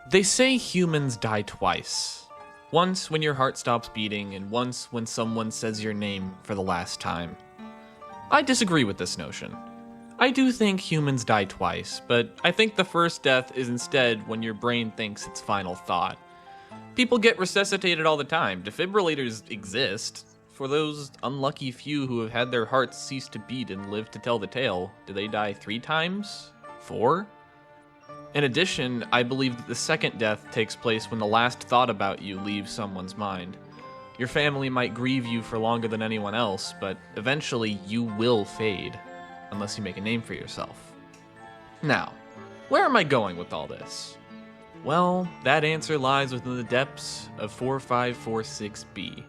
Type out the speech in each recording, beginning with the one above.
They say humans die twice. Once when your heart stops beating, and once when someone says your name for the last time. I disagree with this notion. I do think humans die twice, but I think the first death is instead when your brain thinks its final thought. People get resuscitated all the time. Defibrillators exist. For those unlucky few who have had their hearts cease to beat and live to tell the tale, do they die 3 times? 4? In addition, I believe that the second death takes place when the last thought about you leaves someone's mind. Your family might grieve you for longer than anyone else, but eventually you will fade, unless you make a name for yourself. Now, where am I going with all this? Well, that answer lies within the depths of 4546B.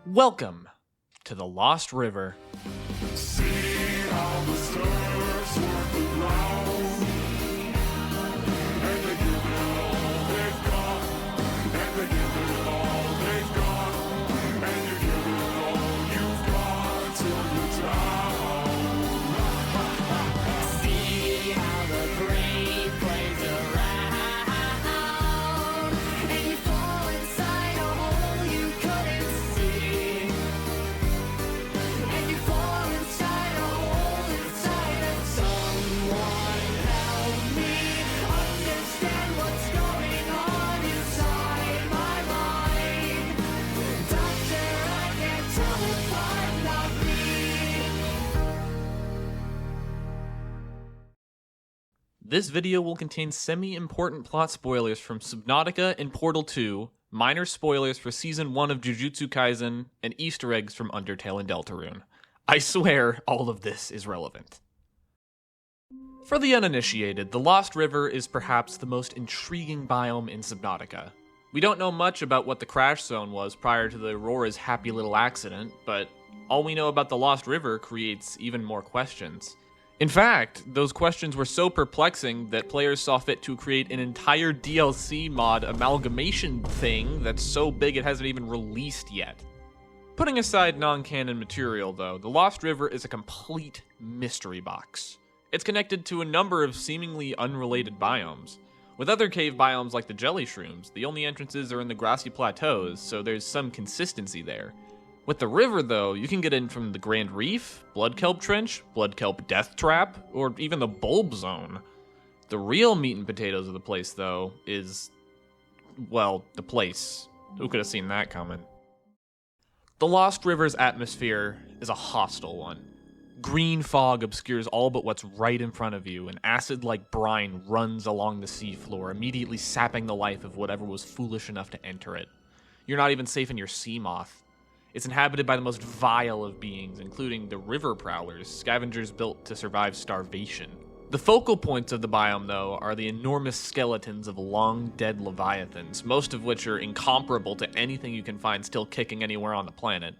Welcome to the Lost River. See how the stars work around, and they give it all they've got, and they give it all they've got, and you give it all you've got till you drown. See how the brain plays around, and you fall inside a hole you couldn't see, and you fall inside a hole inside of someone. Help me understand what's going on inside my mind. Doctor, I can't tell if I'm not me. This video will contain semi-important plot spoilers from Subnautica and Portal 2, minor spoilers for Season 1 of Jujutsu Kaisen, and Easter eggs from Undertale and Deltarune. I swear, all of this is relevant. For the uninitiated, the Lost River is perhaps the most intriguing biome in Subnautica. We don't know much about what the crash zone was prior to the Aurora's happy little accident, but all we know about the Lost River creates even more questions. In fact, those questions were so perplexing that players saw fit to create an entire DLC mod amalgamation thing that's so big it hasn't even released yet. Putting aside non-canon material though, the Lost River is a complete mystery box. It's connected to a number of seemingly unrelated biomes. With other cave biomes like the jelly shrooms, the only entrances are in the grassy plateaus, so there's some consistency there. With the river, though, you can get in from the Grand Reef, Bloodkelp Trench, Bloodkelp Death Trap, or even the Bulb Zone. The real meat and potatoes of the place, though, is, well, the place. Who could have seen that coming? The Lost River's atmosphere is a hostile one. Green fog obscures all but what's right in front of you, and acid-like brine runs along the seafloor, immediately sapping the life of whatever was foolish enough to enter it. You're not even safe in your sea moth. It's inhabited by the most vile of beings, including the river prowlers, scavengers built to survive starvation. The focal points of the biome, though, are the enormous skeletons of long-dead leviathans, most of which are incomparable to anything you can find still kicking anywhere on the planet.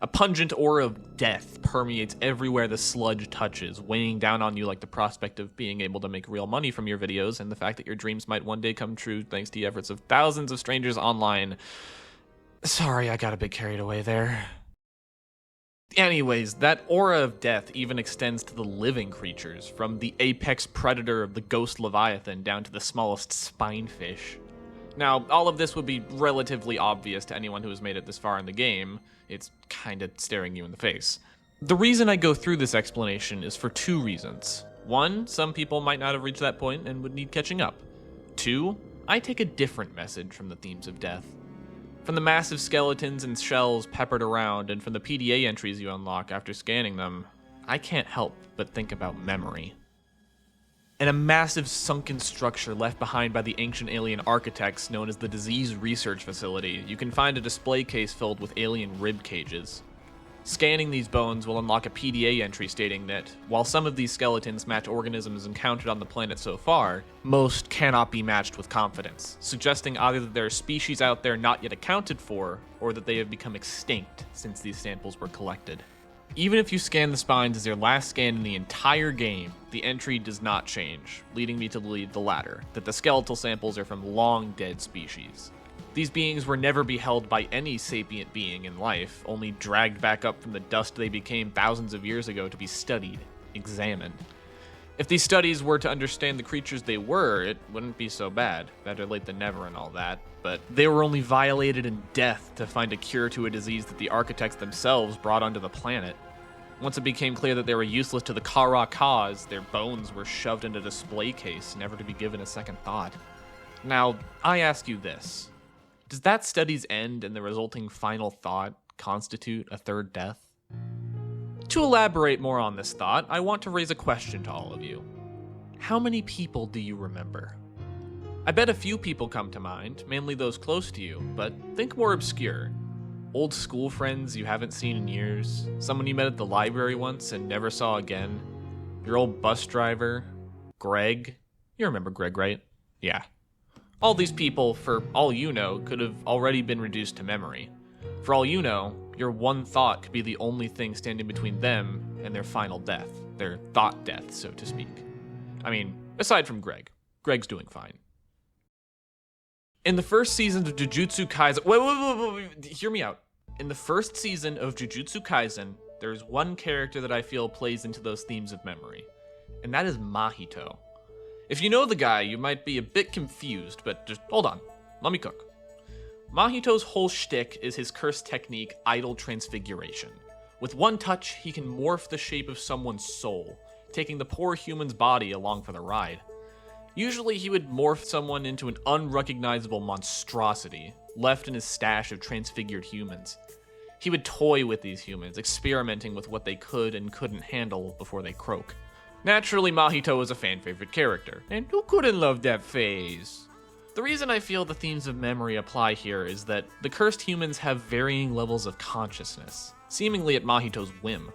A pungent aura of death permeates everywhere the sludge touches, weighing down on you like the prospect of being able to make real money from your videos and the fact that your dreams might one day come true thanks to the efforts of thousands of strangers online. Sorry, I got a bit carried away there. Anyways, that aura of death even extends to the living creatures, from the apex predator of the ghost leviathan down to the smallest spinefish. Now, all of this would be relatively obvious to anyone who has made it this far in the game. It's kinda staring you in the face. The reason I go through this explanation is for 2 reasons. 1, some people might not have reached that point and would need catching up. 2, I take a different message from the themes of death. From the massive skeletons and shells peppered around, and from the PDA entries you unlock after scanning them, I can't help but think about memory. In a massive sunken structure left behind by the ancient alien architects known as the Disease Research Facility, you can find a display case filled with alien rib cages. Scanning these bones will unlock a PDA entry stating that, while some of these skeletons match organisms encountered on the planet so far, most cannot be matched with confidence, suggesting either that there are species out there not yet accounted for, or that they have become extinct since these samples were collected. Even if you scan the spines as your last scan in the entire game, the entry does not change, leading me to believe the latter, that the skeletal samples are from long-dead species. These beings were never beheld by any sapient being in life, only dragged back up from the dust they became thousands of years ago to be studied, examined. If these studies were to understand the creatures they were, it wouldn't be so bad. Better late than never and all that. But they were only violated in death to find a cure to a disease that the architects themselves brought onto the planet. Once it became clear that they were useless to the Kara cause, their bones were shoved into a display case, never to be given a second thought. Now, I ask you this. Does that study's end and the resulting final thought constitute a third death? To elaborate more on this thought, I want to raise a question to all of you. How many people do you remember? I bet a few people come to mind, mainly those close to you, but think more obscure. Old school friends you haven't seen in years, someone you met at the library once and never saw again, your old bus driver, Greg. You remember Greg, right? Yeah. All these people, for all you know, could have already been reduced to memory. For all you know, your one thought could be the only thing standing between them and their final death, their thought death, so to speak. I mean, aside from Greg. Greg's doing fine. In the first season of Jujutsu Kaisen... Wait, hear me out. In the first season of Jujutsu Kaisen, there's one character that I feel plays into those themes of memory, and that is Mahito. If you know the guy, you might be a bit confused, but just hold on. Let me cook. Mahito's whole shtick is his cursed technique, Idle Transfiguration. With one touch, he can morph the shape of someone's soul, taking the poor human's body along for the ride. Usually he would morph someone into an unrecognizable monstrosity, left in his stash of transfigured humans. He would toy with these humans, experimenting with what they could and couldn't handle before they croak. Naturally, Mahito is a fan-favorite character, and who couldn't love that phase? The reason I feel the themes of memory apply here is that the cursed humans have varying levels of consciousness, seemingly at Mahito's whim.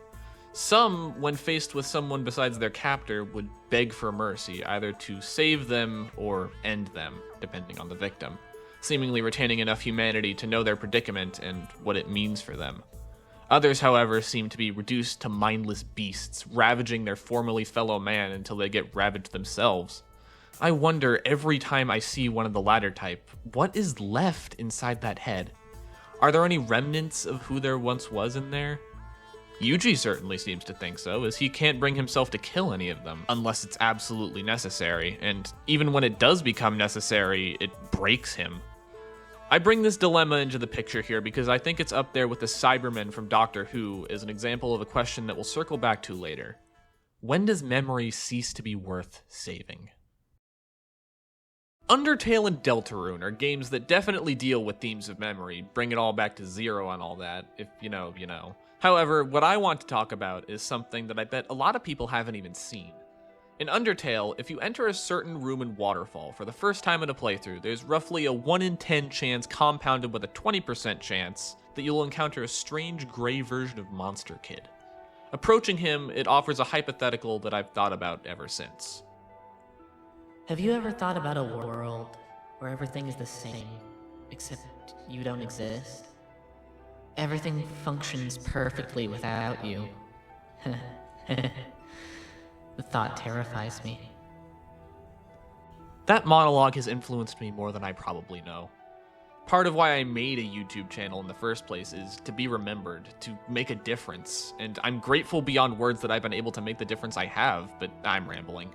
Some, when faced with someone besides their captor, would beg for mercy, either to save them or end them, depending on the victim, seemingly retaining enough humanity to know their predicament and what it means for them. Others, however, seem to be reduced to mindless beasts, ravaging their formerly fellow man until they get ravaged themselves. I wonder every time I see one of the latter type, what is left inside that head? Are there any remnants of who there once was in there? Yuji certainly seems to think so, as he can't bring himself to kill any of them, unless it's absolutely necessary, and even when it does become necessary, it breaks him. I bring this dilemma into the picture here because I think it's up there with the Cybermen from Doctor Who as an example of a question that we'll circle back to later. When does memory cease to be worth saving? Undertale and Deltarune are games that definitely deal with themes of memory, bring it all back to zero and all that, if you know, you know. However, what I want to talk about is something that I bet a lot of people haven't even seen. In Undertale, if you enter a certain room in Waterfall for the first time in a playthrough, there's roughly a 1 in 10 chance compounded with a 20% chance that you'll encounter a strange gray version of Monster Kid. Approaching him, it offers a hypothetical that I've thought about ever since. Have you ever thought about a world where everything is the same, except you don't exist? Everything functions perfectly without you. The thought terrifies me. That monologue has influenced me more than I probably know. Part of why I made a YouTube channel in the first place is to be remembered, to make a difference, and I'm grateful beyond words that I've been able to make the difference I have, but I'm rambling.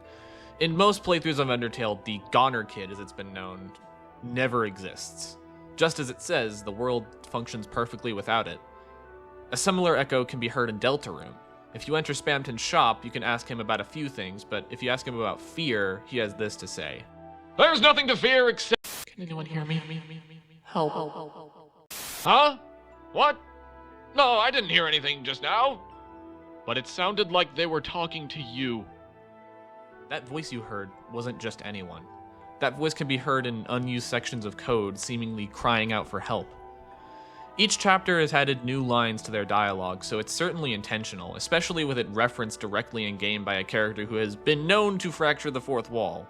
In most playthroughs of Undertale, the Goner Kid, as it's been known, never exists. Just as it says, the world functions perfectly without it. A similar echo can be heard in Deltarune. If you enter Spamton's shop, you can ask him about a few things, but if you ask him about fear, he has this to say. There's nothing to fear except... Can anyone hear me? Help. Huh? What? No, I didn't hear anything just now. But it sounded like they were talking to you. That voice you heard wasn't just anyone. That voice can be heard in unused sections of code, seemingly crying out for help. Each chapter has added new lines to their dialogue, so it's certainly intentional, especially with it referenced directly in-game by a character who has been known to fracture the fourth wall.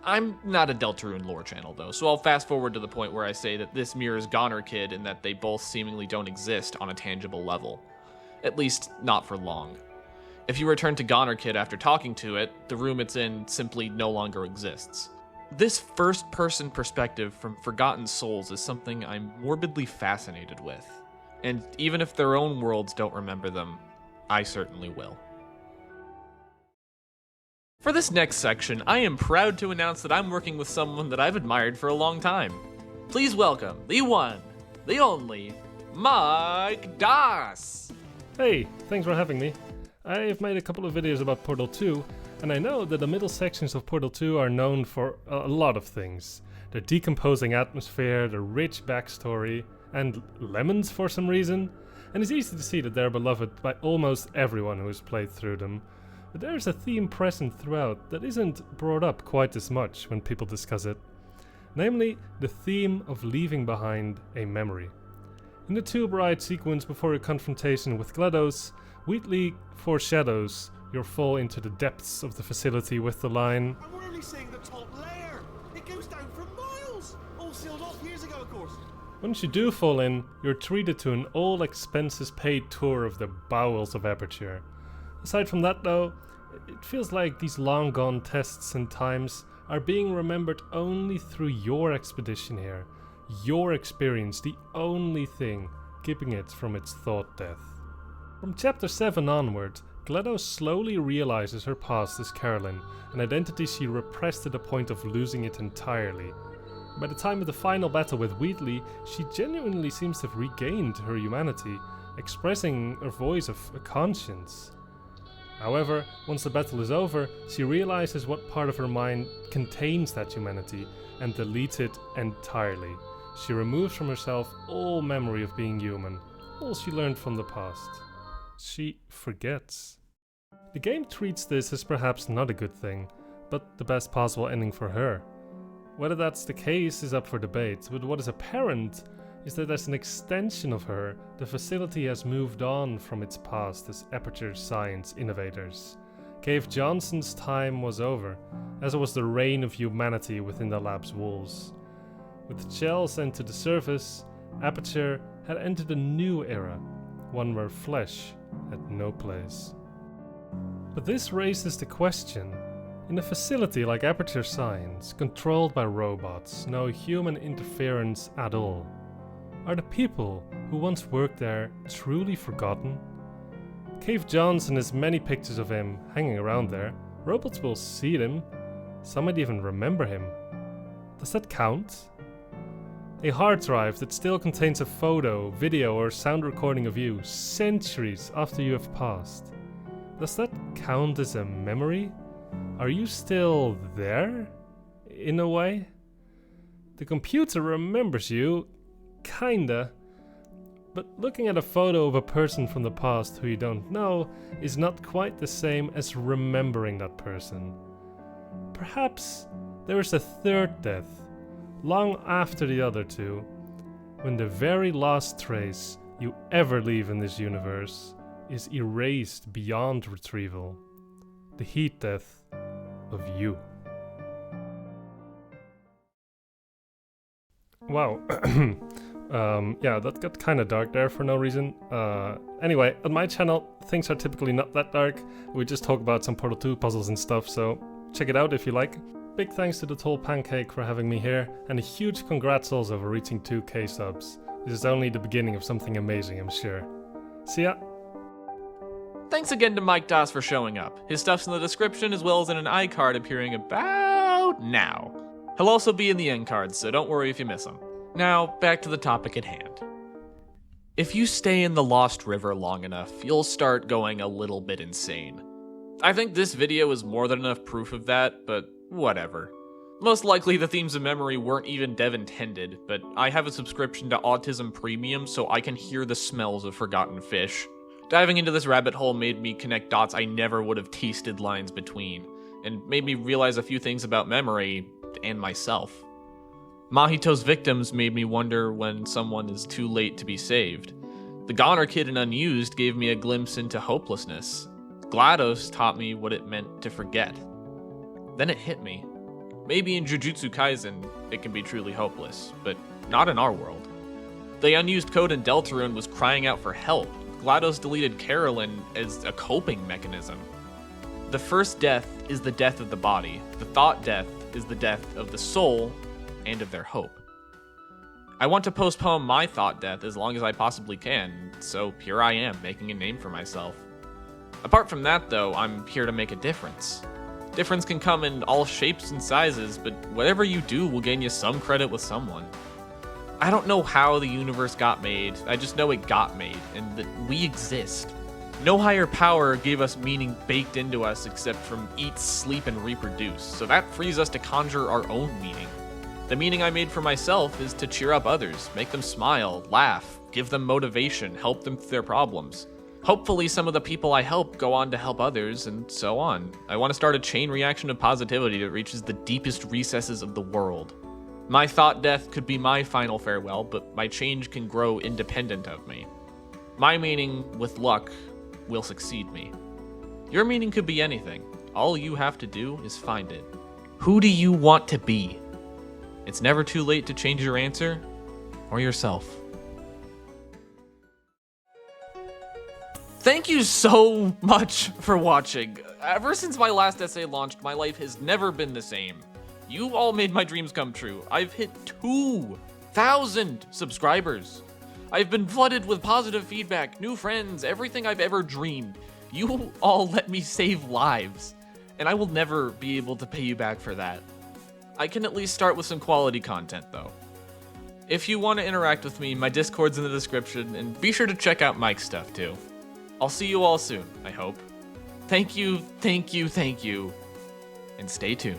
I'm not a Deltarune lore channel though, so I'll fast forward to the point where I say that this mirrors Goner Kid in that they both seemingly don't exist on a tangible level. At least, not for long. If you return to Goner Kid after talking to it, the room it's in simply no longer exists. This first-person perspective from Forgotten Souls is something I'm morbidly fascinated with. And even if their own worlds don't remember them, I certainly will. For this next section, I am proud to announce that I'm working with someone that I've admired for a long time. Please welcome the one, the only, Mike Daas! Hey, thanks for having me. I've made a couple of videos about Portal 2, and I know that the middle sections of Portal 2 are known for a lot of things. Their decomposing atmosphere, their rich backstory, and lemons for some reason. And it's easy to see that they're beloved by almost everyone who has played through them. But there's a theme present throughout that isn't brought up quite as much when people discuss it. Namely, the theme of leaving behind a memory. In the tube ride sequence before your confrontation with GLaDOS, Wheatley foreshadows your fall into the depths of the facility with the line, And we're only seeing the top layer. It goes down for miles. All sealed off years ago, of course. once you do fall in, you're treated to an all-expenses-paid tour of the bowels of Aperture. Aside from that though, it feels like these long-gone tests and times are being remembered only through your expedition here. Your experience, the only thing keeping it from its thought death. From chapter 7 onward, GLaDOS slowly realizes her past as Carolyn, an identity she repressed to the point of losing it entirely. By the time of the final battle with Wheatley, she genuinely seems to have regained her humanity, expressing her voice of a conscience. However, once the battle is over, she realizes what part of her mind contains that humanity and deletes it entirely. She removes from herself all memory of being human, all she learned from the past. She forgets. The game treats this as perhaps not a good thing, but the best possible ending for her. Whether that's the case is up for debate, but what is apparent is that as an extension of her, the facility has moved on from its past as Aperture science innovators. Cave Johnson's time was over, as was the reign of humanity within the lab's walls. With Shell sent to the surface, Aperture had entered a new era, one where flesh had no place. But this raises the question, in a facility like Aperture Science, controlled by robots, no human interference at all, are the people who once worked there truly forgotten? Cave Johnson has many pictures of him hanging around there. Robots will see them. Some might even remember him. Does that count? A hard drive that still contains a photo, video or sound recording of you centuries after you have passed. Does that count as a memory? Are you still there? In a way? The computer remembers you, kinda. But looking at a photo of a person from the past who you don't know is not quite the same as remembering that person. Perhaps there is a third death, long after the other two, when the very last trace you ever leave in this universe is erased beyond retrieval. The heat death of you. Wow. Yeah, that got kinda dark there for no reason. Anyway, on my channel, things are typically not that dark. We just talk about some Portal 2 puzzles and stuff, so check it out if you like. Big thanks to the Tall Pancake for having me here, and a huge congrats also for reaching 2k subs. This is only the beginning of something amazing, I'm sure. See ya! Thanks again to Mike Daas for showing up. His stuff's in the description as well as in an iCard appearing about now. He'll also be in the end cards, so don't worry if you miss him. Now, back to the topic at hand. If you stay in the Lost River long enough, you'll start going a little bit insane. I think this video is more than enough proof of that, but whatever. Most likely the themes of memory weren't even dev intended, but I have a subscription to Autism Premium so I can hear the smells of forgotten fish. Diving into this rabbit hole made me connect dots I never would have tasted lines between, and made me realize a few things about memory and myself. Mahito's victims made me wonder when someone is too late to be saved. The Goner Kid in Unused gave me a glimpse into hopelessness. GLaDOS taught me what it meant to forget. Then it hit me. Maybe in Jujutsu Kaisen, it can be truly hopeless, but not in our world. The unused code in Deltarune was crying out for help. GLaDOS deleted Carolyn as a coping mechanism. The first death is the death of the body. The thought death is the death of the soul and of their hope. I want to postpone my thought death as long as I possibly can, so here I am, making a name for myself. Apart from that, though, I'm here to make a difference. Difference can come in all shapes and sizes, but whatever you do will gain you some credit with someone. I don't know how the universe got made, I just know it got made, and that we exist. No higher power gave us meaning baked into us except from eat, sleep, and reproduce, so that frees us to conjure our own meaning. The meaning I made for myself is to cheer up others, make them smile, laugh, give them motivation, help them through their problems. Hopefully some of the people I help go on to help others, and so on. I want to start a chain reaction of positivity that reaches the deepest recesses of the world. My thought death could be my final farewell, but my change can grow independent of me. My meaning, with luck, will succeed me. Your meaning could be anything. All you have to do is find it. Who do you want to be? It's never too late to change your answer, or yourself. Thank you so much for watching. Ever since my last essay launched, my life has never been the same. You all made my dreams come true. I've hit 2,000 subscribers. I've been flooded with positive feedback, new friends, everything I've ever dreamed. You all let me save lives, and I will never be able to pay you back for that. I can at least start with some quality content, though. If you want to interact with me, my Discord's in the description, and be sure to check out Mike's stuff, too. I'll see you all soon, I hope. Thank you, and stay tuned.